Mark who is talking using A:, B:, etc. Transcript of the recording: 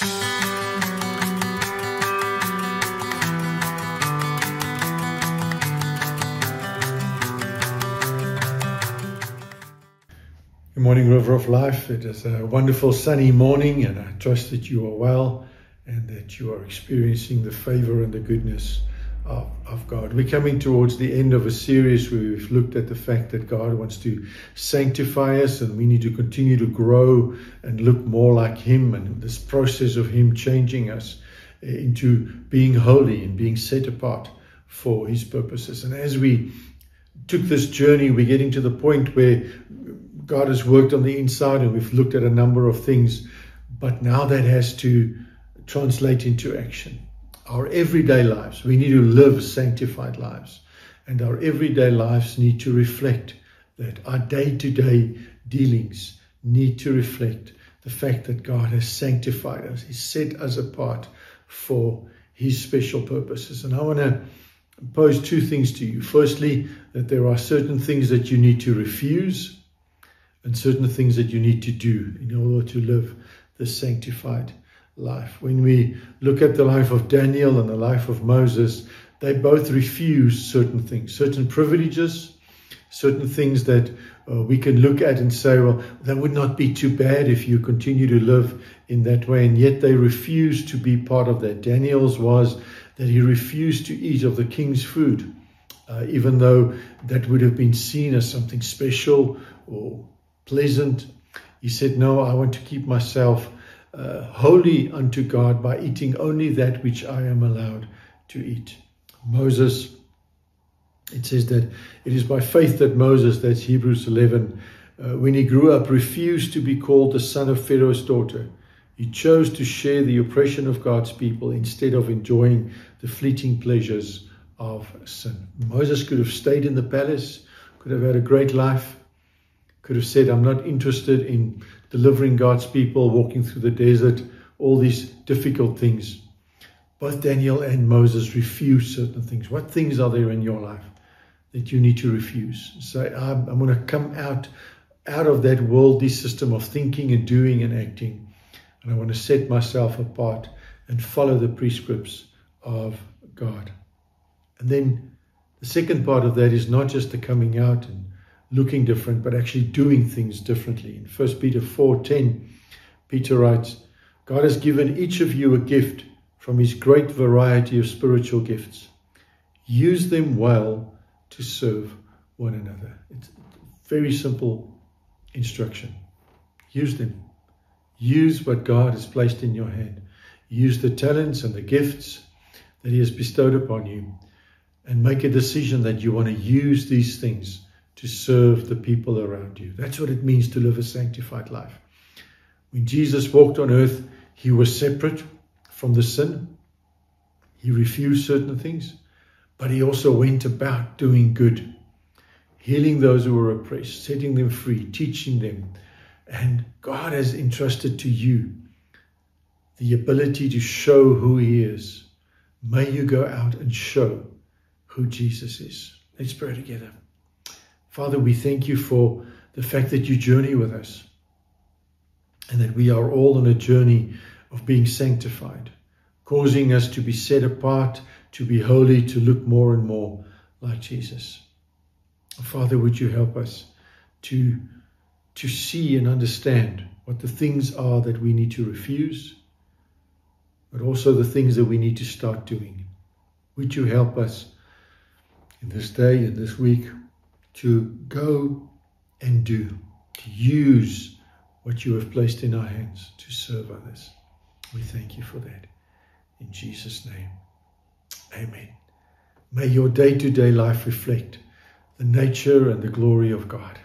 A: Good morning, River of Life. It is a wonderful sunny morning, and I trust that you are well and that you are experiencing the favor and the goodness of God. We're coming towards the end of a series where we've looked at the fact that God wants to sanctify us, and we need to continue to grow and look more like Him, and this process of Him changing us into being holy and being set apart for His purposes. And as we took this journey, we're getting to the point where God has worked on the inside, and we've looked at a number of things, but now that has to translate into action. Our everyday lives, we need to live sanctified lives, and our everyday lives need to reflect that. Our day-to-day dealings need to reflect the fact that God has sanctified us. He set us apart for His special purposes. And I want to pose two things to you. Firstly, that there are certain things that you need to refuse and certain things that you need to do in order to live the sanctified life. When we look at the life of Daniel and the life of Moses, they both refused certain things, certain privileges, certain things that we can look at and say, well, that would not be too bad if you continue to live in that way. And yet they refused to be part of that. Daniel's was that he refused to eat of the king's food, even though that would have been seen as something special or pleasant. He said, no, I want to keep myself holy unto God by eating only that which I am allowed to eat. Moses, it says that it is by faith that Moses, that's Hebrews 11, when he grew up, refused to be called the son of Pharaoh's daughter. He chose to share the oppression of God's people instead of enjoying the fleeting pleasures of sin. Moses could have stayed in the palace, could have had a great life, could have said, I'm not interested in delivering God's people, walking through the desert, all these difficult things. Both Daniel and Moses refused certain things. What things are there in your life that you need to refuse? Say, I'm going to come out of that worldly system of thinking and doing and acting, and I want to set myself apart and follow the prescripts of God. And then the second part of that is not just the coming out and looking different, but actually doing things differently. In 1 Peter 4:10, Peter writes, God has given each of you a gift from His great variety of spiritual gifts. Use them well to serve one another. It's a very simple instruction. Use them. Use what God has placed in your hand. Use the talents and the gifts that He has bestowed upon you, and make a decision that you want to use these things to serve the people around you. That's what it means to live a sanctified life. When Jesus walked on earth, He was separate from the sin. He refused certain things, but He also went about doing good, healing those who were oppressed, setting them free, teaching them. And God has entrusted to you the ability to show who He is. May you go out and show who Jesus is. Let's pray together. Father, we thank You for the fact that You journey with us, and that we are all on a journey of being sanctified, causing us to be set apart, to be holy, to look more and more like Jesus. Father, would You help us to see and understand what the things are that we need to refuse, but also the things that we need to start doing. Would You help us in this day, in this week, to go and do, to use what You have placed in our hands to serve others. We thank You for that. In Jesus' name, amen. May your day-to-day life reflect the nature and the glory of God.